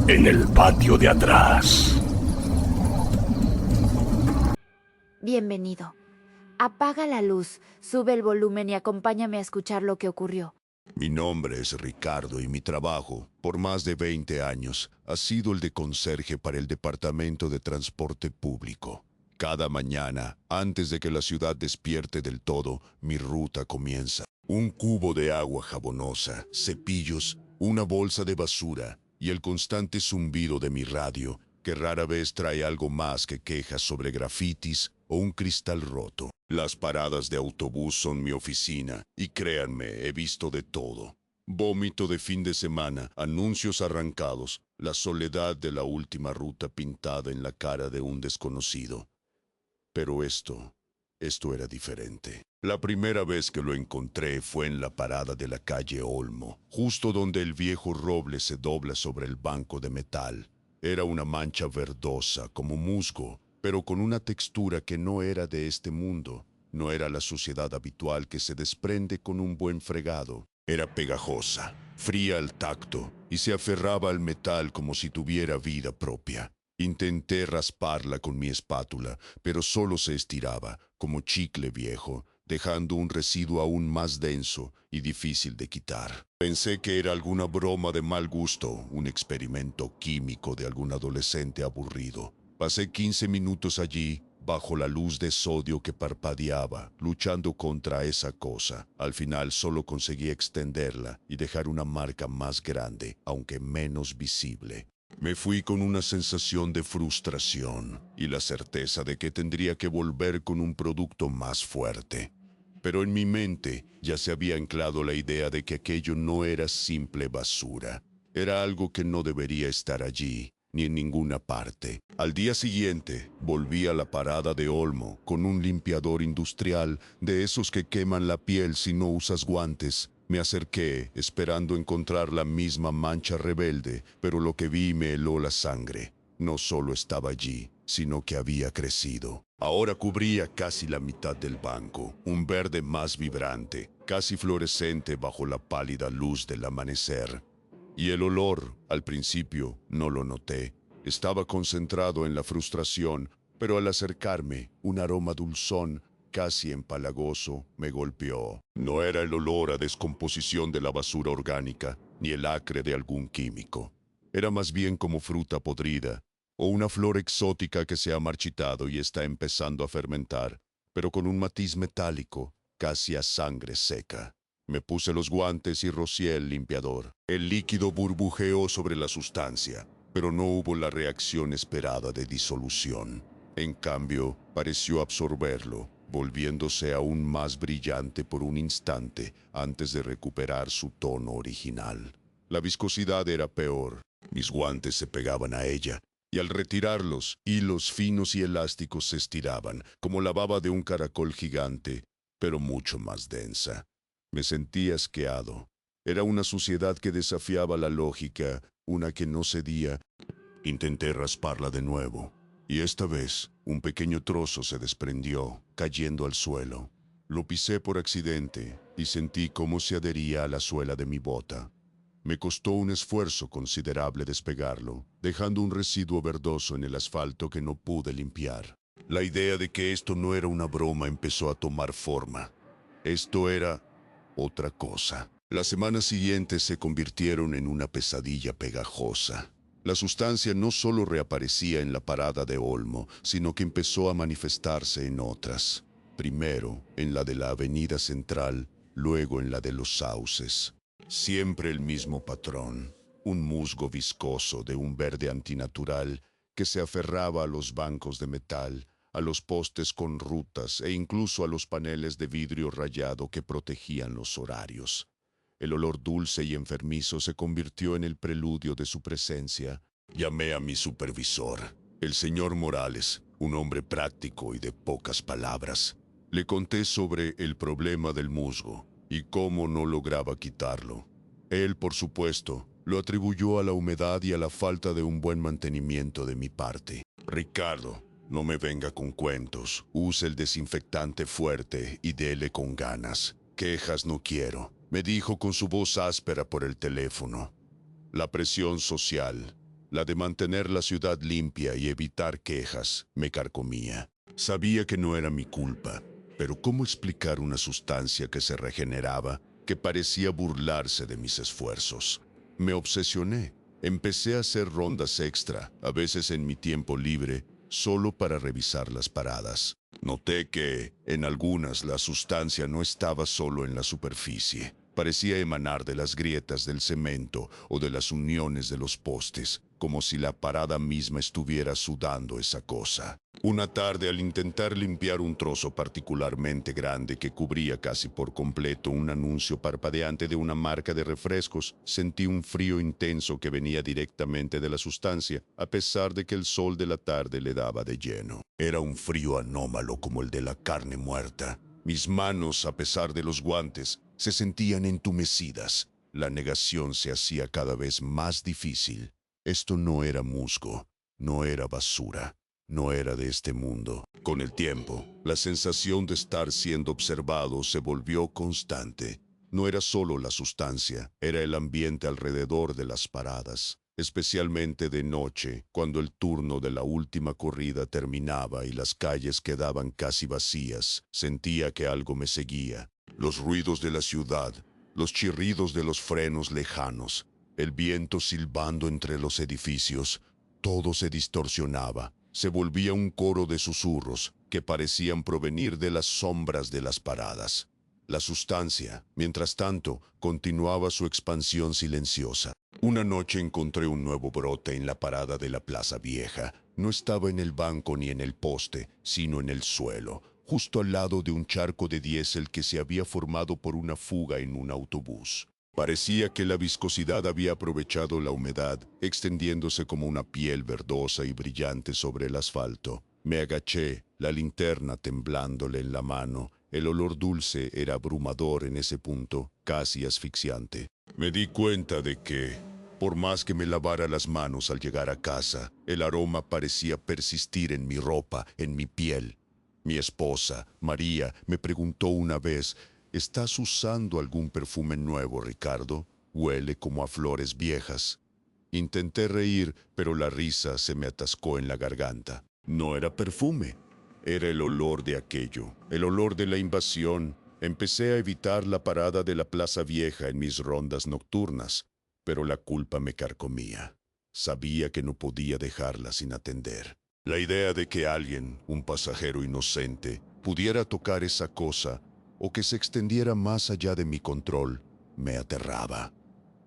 en el patio de atrás. Bienvenido. Apaga la luz, sube el volumen y acompáñame a escuchar lo que ocurrió. Mi nombre es Ricardo y mi trabajo, por más de 20 años, ha sido el de conserje para el Departamento de Transporte Público. Cada mañana, antes de que la ciudad despierte del todo, mi ruta comienza. Un cubo de agua jabonosa, cepillos, una bolsa de basura y el constante zumbido de mi radio, que rara vez trae algo más que quejas sobre grafitis o un cristal roto. Las paradas de autobús son mi oficina y créanme, he visto de todo. Vómito de fin de semana, anuncios arrancados, la soledad de la última ruta pintada en la cara de un desconocido. Pero esto era diferente. La primera vez que lo encontré fue en la parada de la calle Olmo, justo donde el viejo roble se dobla sobre el banco de metal. Era una mancha verdosa, como musgo, pero con una textura que no era de este mundo. No era la suciedad habitual que se desprende con un buen fregado. Era pegajosa, fría al tacto, y se aferraba al metal como si tuviera vida propia. Intenté rasparla con mi espátula, pero solo se estiraba, como chicle viejo, dejando un residuo aún más denso y difícil de quitar. Pensé que era alguna broma de mal gusto, un experimento químico de algún adolescente aburrido. Pasé 15 minutos allí, bajo la luz de sodio que parpadeaba, luchando contra esa cosa. Al final solo conseguí extenderla y dejar una marca más grande, aunque menos visible. Me fui con una sensación de frustración y la certeza de que tendría que volver con un producto más fuerte. Pero en mi mente ya se había anclado la idea de que aquello no era simple basura. Era algo que no debería estar allí, ni en ninguna parte. Al día siguiente, volví a la parada de Olmo con un limpiador industrial de esos que queman la piel si no usas guantes. Me acerqué, esperando encontrar la misma mancha rebelde, pero lo que vi me heló la sangre. No solo estaba allí, sino que había crecido. Ahora cubría casi la mitad del banco, un verde más vibrante, casi fluorescente bajo la pálida luz del amanecer. Y el olor, al principio, no lo noté. Estaba concentrado en la frustración, pero al acercarme, un aroma dulzón, casi empalagoso, me golpeó. No era el olor a descomposición de la basura orgánica, ni el acre de algún químico. Era más bien como fruta podrida, o una flor exótica que se ha marchitado y está empezando a fermentar, pero con un matiz metálico, casi a sangre seca. Me puse los guantes y rocié el limpiador. El líquido burbujeó sobre la sustancia, pero no hubo la reacción esperada de disolución. En cambio, pareció absorberlo, volviéndose aún más brillante por un instante antes de recuperar su tono original. La viscosidad era peor. Mis guantes se pegaban a ella, y al retirarlos, hilos finos y elásticos se estiraban, como la baba de un caracol gigante, pero mucho más densa. Me sentí asqueado. Era una suciedad que desafiaba la lógica, una que no cedía. Intenté rasparla de nuevo, y esta vez un pequeño trozo se desprendió, cayendo al suelo. Lo pisé por accidente y sentí cómo se adhería a la suela de mi bota. Me costó un esfuerzo considerable despegarlo, dejando un residuo verdoso en el asfalto que no pude limpiar. La idea de que esto no era una broma empezó a tomar forma. Esto era otra cosa. Las semanas siguientes se convirtieron en una pesadilla pegajosa. La sustancia no solo reaparecía en la parada de Olmo, sino que empezó a manifestarse en otras. Primero en la de la Avenida Central, luego en la de los Sauces. Siempre el mismo patrón, un musgo viscoso de un verde antinatural que se aferraba a los bancos de metal, a los postes con rutas e incluso a los paneles de vidrio rayado que protegían los horarios. El olor dulce y enfermizo se convirtió en el preludio de su presencia. Llamé a mi supervisor, el señor Morales, un hombre práctico y de pocas palabras. Le conté sobre el problema del musgo y cómo no lograba quitarlo. Él, por supuesto, lo atribuyó a la humedad y a la falta de un buen mantenimiento de mi parte. Ricardo, no me venga con cuentos. Use el desinfectante fuerte y dele con ganas. Quejas no quiero, me dijo con su voz áspera por el teléfono. La presión social, La de mantener la ciudad limpia y evitar quejas me carcomía. Sabía que no era mi culpa, pero ¿cómo explicar una sustancia que se regeneraba, que parecía burlarse de mis esfuerzos? Me obsesioné. Empecé a hacer rondas extra, a veces en mi tiempo libre, solo para revisar las paradas. Noté que, en algunas, la sustancia no estaba solo en la superficie. Parecía emanar de las grietas del cemento o de las uniones de los postes, como si la parada misma estuviera sudando esa cosa. Una tarde, al intentar limpiar un trozo particularmente grande que cubría casi por completo un anuncio parpadeante de una marca de refrescos, sentí un frío intenso que venía directamente de la sustancia, a pesar de que el sol de la tarde le daba de lleno. Era un frío anómalo como el de la carne muerta. Mis manos, a pesar de los guantes, se sentían entumecidas. La negación se hacía cada vez más difícil. Esto no era musgo, no era basura, no era de este mundo. Con el tiempo, la sensación de estar siendo observado se volvió constante. No era solo la sustancia, era el ambiente alrededor de las paradas, especialmente de noche, cuando el turno de la última corrida terminaba y las calles quedaban casi vacías. Sentía que algo me seguía. Los ruidos de la ciudad, los chirridos de los frenos lejanos, el viento silbando entre los edificios, todo se distorsionaba. Se volvía un coro de susurros que parecían provenir de las sombras de las paradas. La sustancia, mientras tanto, continuaba su expansión silenciosa. Una noche encontré un nuevo brote en la parada de la Plaza Vieja. No estaba en el banco ni en el poste, sino en el suelo, justo al lado de un charco de diésel que se había formado por una fuga en un autobús. Parecía que la viscosidad había aprovechado la humedad, extendiéndose como una piel verdosa y brillante sobre el asfalto. Me agaché, la linterna temblándole en la mano. El olor dulce era abrumador en ese punto, casi asfixiante. Me di cuenta de que, por más que me lavara las manos al llegar a casa, el aroma parecía persistir en mi ropa, en mi piel. Mi esposa, María, me preguntó una vez: ¿estás usando algún perfume nuevo, Ricardo? Huele como a flores viejas. Intenté reír, pero la risa se me atascó en la garganta. No era perfume, era el olor de aquello, el olor de la invasión. Empecé a evitar la parada de la Plaza Vieja en mis rondas nocturnas, pero la culpa me carcomía. Sabía que no podía dejarla sin atender. La idea de que alguien, un pasajero inocente, pudiera tocar esa cosa o que se extendiera más allá de mi control, me aterraba.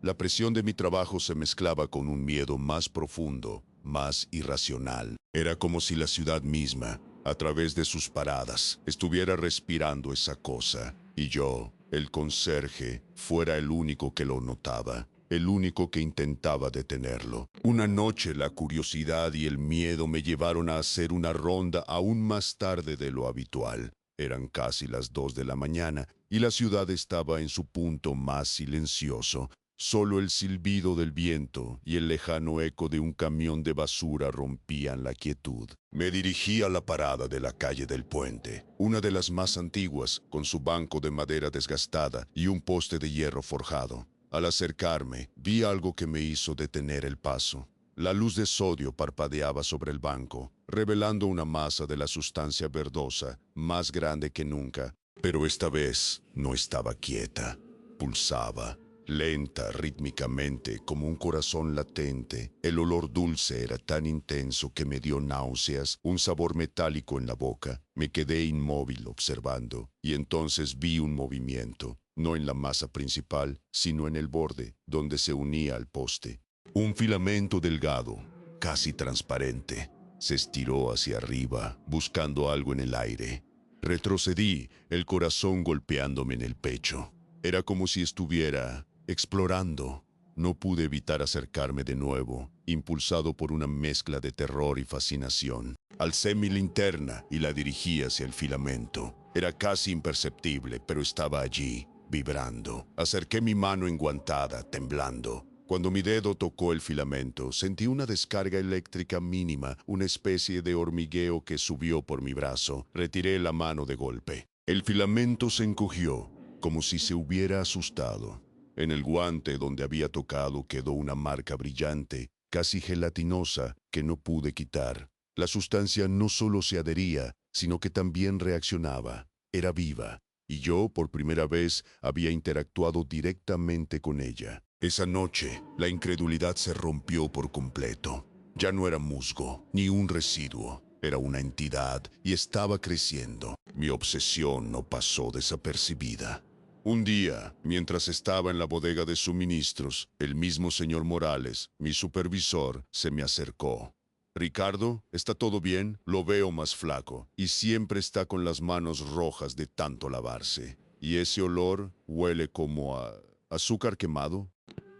La presión de mi trabajo se mezclaba con un miedo más profundo, más irracional. Era como si la ciudad misma, a través de sus paradas, estuviera respirando esa cosa, y yo, el conserje, fuera el único que lo notaba, el único que intentaba detenerlo. Una noche la curiosidad y el miedo me llevaron a hacer una ronda aún más tarde de lo habitual. Eran casi las 2 de la mañana y la ciudad estaba en su punto más silencioso. Solo el silbido del viento y el lejano eco de un camión de basura rompían la quietud. Me dirigí a la parada de la calle del Puente, una de las más antiguas, con su banco de madera desgastada y un poste de hierro forjado. Al acercarme, vi algo que me hizo detener el paso. La luz de sodio parpadeaba sobre el banco, revelando una masa de la sustancia verdosa, más grande que nunca. Pero esta vez no estaba quieta. Pulsaba, lenta, rítmicamente, como un corazón latente. El olor dulce era tan intenso que me dio náuseas, un sabor metálico en la boca. Me quedé inmóvil observando, y entonces vi un movimiento, no en la masa principal, sino en el borde, donde se unía al poste. Un filamento delgado, casi transparente, se estiró hacia arriba, buscando algo en el aire. Retrocedí, el corazón golpeándome en el pecho. Era como si estuviera explorando. No pude evitar acercarme de nuevo, impulsado por una mezcla de terror y fascinación. Alcé mi linterna y la dirigí hacia el filamento. Era casi imperceptible, pero estaba allí, vibrando. Acerqué mi mano enguantada, temblando. Cuando mi dedo tocó el filamento, sentí una descarga eléctrica mínima, una especie de hormigueo que subió por mi brazo. Retiré la mano de golpe. El filamento se encogió, como si se hubiera asustado. En el guante donde había tocado quedó una marca brillante, casi gelatinosa, que no pude quitar. La sustancia no solo se adhería, sino que también reaccionaba. Era viva, y yo, por primera vez, había interactuado directamente con ella. Esa noche, la incredulidad se rompió por completo. Ya no era musgo, ni un residuo. Era una entidad y estaba creciendo. Mi obsesión no pasó desapercibida. Un día, mientras estaba en la bodega de suministros, el mismo señor Morales, mi supervisor, se me acercó. «Ricardo, ¿está todo bien? Lo veo más flaco y siempre está con las manos rojas de tanto lavarse. ¿Y ese olor huele como a azúcar quemado?»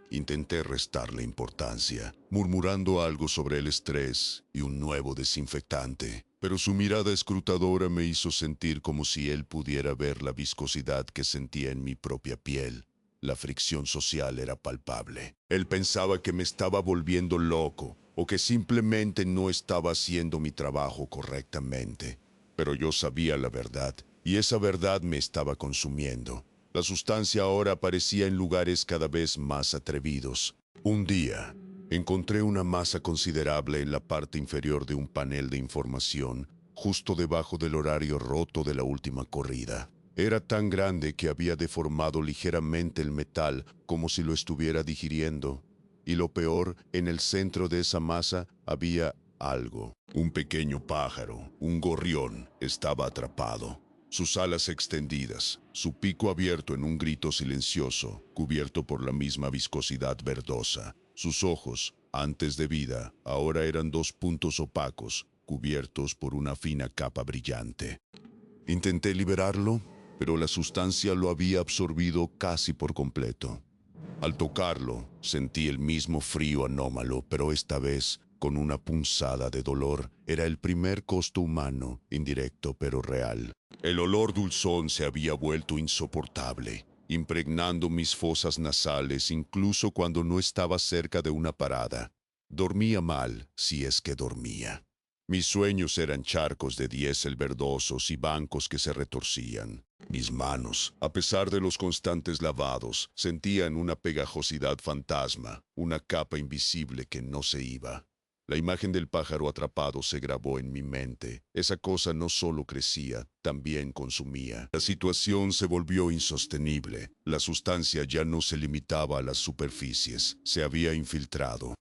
Intenté restarle importancia, murmurando algo sobre el estrés y un nuevo desinfectante, pero su mirada escrutadora me hizo sentir como si él pudiera ver la viscosidad que sentía en mi propia piel. La fricción social era palpable. Él pensaba que me estaba volviendo loco o que simplemente no estaba haciendo mi trabajo correctamente. Pero yo sabía la verdad, y esa verdad me estaba consumiendo. La sustancia ahora aparecía en lugares cada vez más atrevidos. Un día, encontré una masa considerable en la parte inferior de un panel de información, justo debajo del horario roto de la última corrida. Era tan grande que había deformado ligeramente el metal como si lo estuviera digiriendo. Y lo peor, en el centro de esa masa había algo. Un pequeño pájaro, un gorrión, estaba atrapado. Sus alas extendidas, su pico abierto en un grito silencioso, cubierto por la misma viscosidad verdosa. Sus ojos, antes de vida, ahora eran dos puntos opacos, cubiertos por una fina capa brillante. Intenté liberarlo, pero la sustancia lo había absorbido casi por completo. Al tocarlo, sentí el mismo frío anómalo, pero esta vez con una punzada de dolor. Era el primer costo humano, indirecto pero real. El olor dulzón se había vuelto insoportable, impregnando mis fosas nasales incluso cuando no estaba cerca de una parada. Dormía mal, si es que dormía. Mis sueños eran charcos de diésel verdosos y bancos que se retorcían. Mis manos, a pesar de los constantes lavados, sentían una pegajosidad fantasma, una capa invisible que no se iba. La imagen del pájaro atrapado se grabó en mi mente. Esa cosa no solo crecía, también consumía. La situación se volvió insostenible. La sustancia ya no se limitaba a las superficies, se había infiltrado.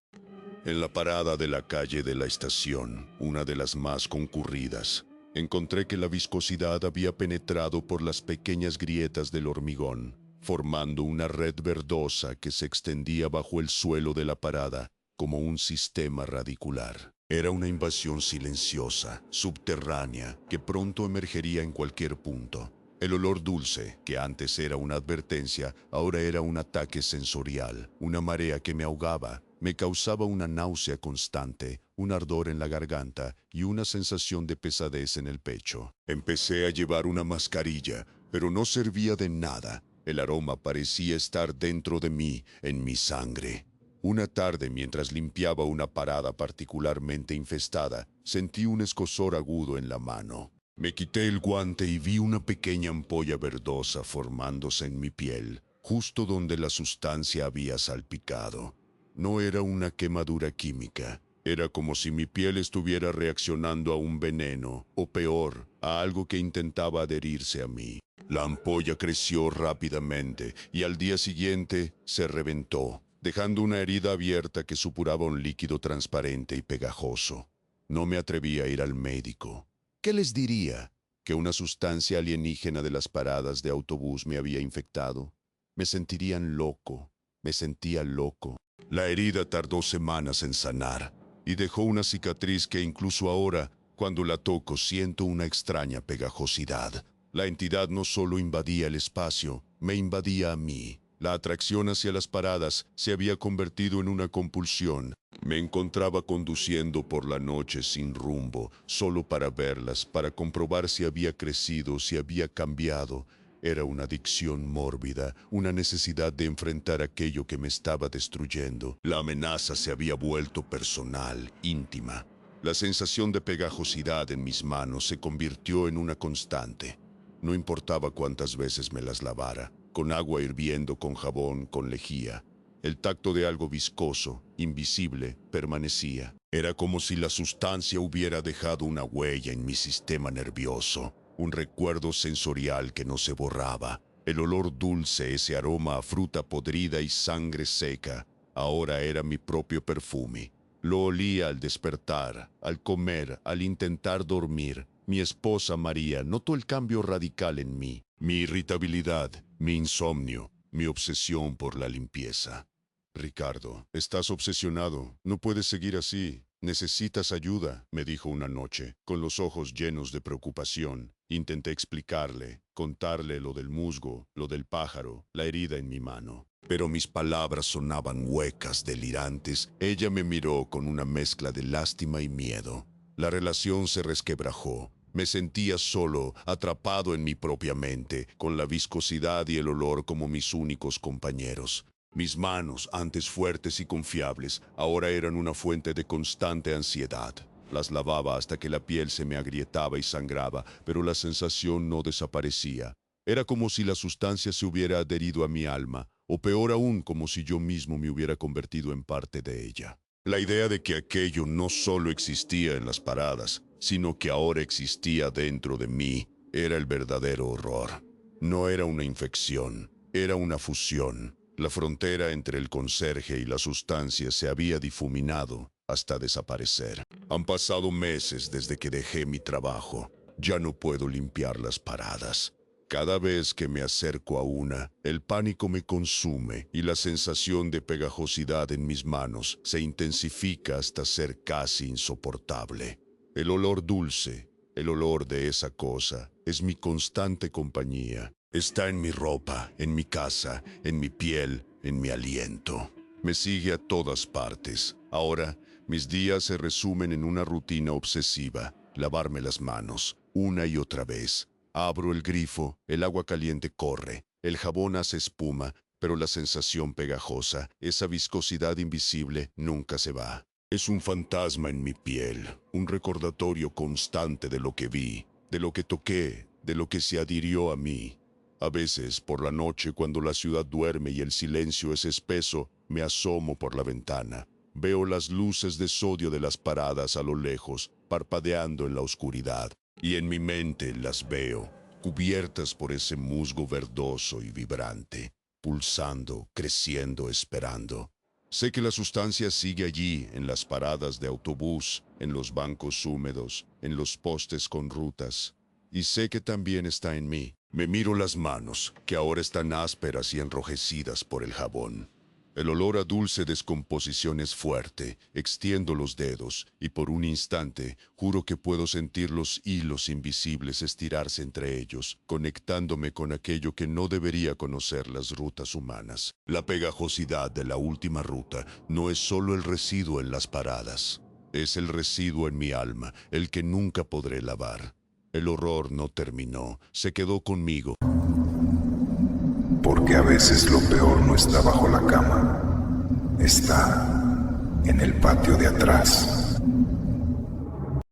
En la parada de la calle de la estación, una de las más concurridas, encontré que la viscosidad había penetrado por las pequeñas grietas del hormigón, formando una red verdosa que se extendía bajo el suelo de la parada como un sistema radicular. Era una invasión silenciosa, subterránea, que pronto emergería en cualquier punto. El olor dulce, que antes era una advertencia, ahora era un ataque sensorial, una marea que me ahogaba. Me causaba una náusea constante, un ardor en la garganta y una sensación de pesadez en el pecho. Empecé a llevar una mascarilla, pero no servía de nada. El aroma parecía estar dentro de mí, en mi sangre. Una tarde, mientras limpiaba una parada particularmente infestada, sentí un escozor agudo en la mano. Me quité el guante y vi una pequeña ampolla verdosa formándose en mi piel, justo donde la sustancia había salpicado. No era una quemadura química. Era como si mi piel estuviera reaccionando a un veneno, o peor, a algo que intentaba adherirse a mí. La ampolla creció rápidamente y al día siguiente se reventó, dejando una herida abierta que supuraba un líquido transparente y pegajoso. No me atreví a ir al médico. ¿Qué les diría? ¿Que una sustancia alienígena de las paradas de autobús me había infectado? Me sentirían loco. Me sentía loco. La herida tardó semanas en sanar y dejó una cicatriz que incluso ahora, cuando la toco, siento una extraña pegajosidad. La entidad no solo invadía el espacio, me invadía a mí. La atracción hacia las paradas se había convertido en una compulsión. Me encontraba conduciendo por la noche sin rumbo, solo para verlas, para comprobar si había crecido, si había cambiado. Era una adicción mórbida, una necesidad de enfrentar aquello que me estaba destruyendo. La amenaza se había vuelto personal, íntima. La sensación de pegajosidad en mis manos se convirtió en una constante. No importaba cuántas veces me las lavara, con agua hirviendo, con jabón, con lejía. El tacto de algo viscoso, invisible, permanecía. Era como si la sustancia hubiera dejado una huella en mi sistema nervioso, un recuerdo sensorial que no se borraba. El olor dulce, ese aroma a fruta podrida y sangre seca, ahora era mi propio perfume. Lo olía al despertar, al comer, al intentar dormir. Mi esposa María notó el cambio radical en mí, mi irritabilidad, mi insomnio, mi obsesión por la limpieza. Ricardo, estás obsesionado. No puedes seguir así. Necesitas ayuda, me dijo una noche, con los ojos llenos de preocupación. Intenté explicarle, contarle lo del musgo, lo del pájaro, la herida en mi mano. Pero mis palabras sonaban huecas, delirantes. Ella me miró con una mezcla de lástima y miedo. La relación se resquebrajó. Me sentía solo, atrapado en mi propia mente, con la viscosidad y el olor como mis únicos compañeros. Mis manos, antes fuertes y confiables, ahora eran una fuente de constante ansiedad. Las lavaba hasta que la piel se me agrietaba y sangraba, pero la sensación no desaparecía. Era como si la sustancia se hubiera adherido a mi alma, o peor aún, como si yo mismo me hubiera convertido en parte de ella. La idea de que aquello no solo existía en las paradas, sino que ahora existía dentro de mí, era el verdadero horror. No era una infección, era una fusión. La frontera entre el conserje y la sustancia se había difuminado hasta desaparecer. Han pasado meses desde que dejé mi trabajo. Ya no puedo limpiar las paradas. Cada vez que me acerco a una, el pánico me consume y la sensación de pegajosidad en mis manos se intensifica hasta ser casi insoportable. El olor dulce, el olor de esa cosa, es mi constante compañía. Está en mi ropa, en mi casa, en mi piel, en mi aliento. Me sigue a todas partes. Ahora, mis días se resumen en una rutina obsesiva. Lavarme las manos, una y otra vez. Abro el grifo, el agua caliente corre, el jabón hace espuma, pero la sensación pegajosa, esa viscosidad invisible, nunca se va. Es un fantasma en mi piel, un recordatorio constante de lo que vi, de lo que toqué, de lo que se adhirió a mí. A veces, por la noche, cuando la ciudad duerme y el silencio es espeso, me asomo por la ventana. Veo las luces de sodio de las paradas a lo lejos, parpadeando en la oscuridad. Y en mi mente las veo, cubiertas por ese musgo verdoso y vibrante, pulsando, creciendo, esperando. Sé que la sustancia sigue allí, en las paradas de autobús, en los bancos húmedos, en los postes con rutas. Y sé que también está en mí. Me miro las manos, que ahora están ásperas y enrojecidas por el jabón. El olor a dulce descomposición es fuerte. Extiendo los dedos y por un instante juro que puedo sentir los hilos invisibles estirarse entre ellos, conectándome con aquello que no debería conocer las rutas humanas. La pegajosidad de la última ruta no es solo el residuo en las paradas. Es el residuo en mi alma, el que nunca podré lavar. El horror no terminó, se quedó conmigo. Porque a veces lo peor no está bajo la cama, está en el patio de atrás.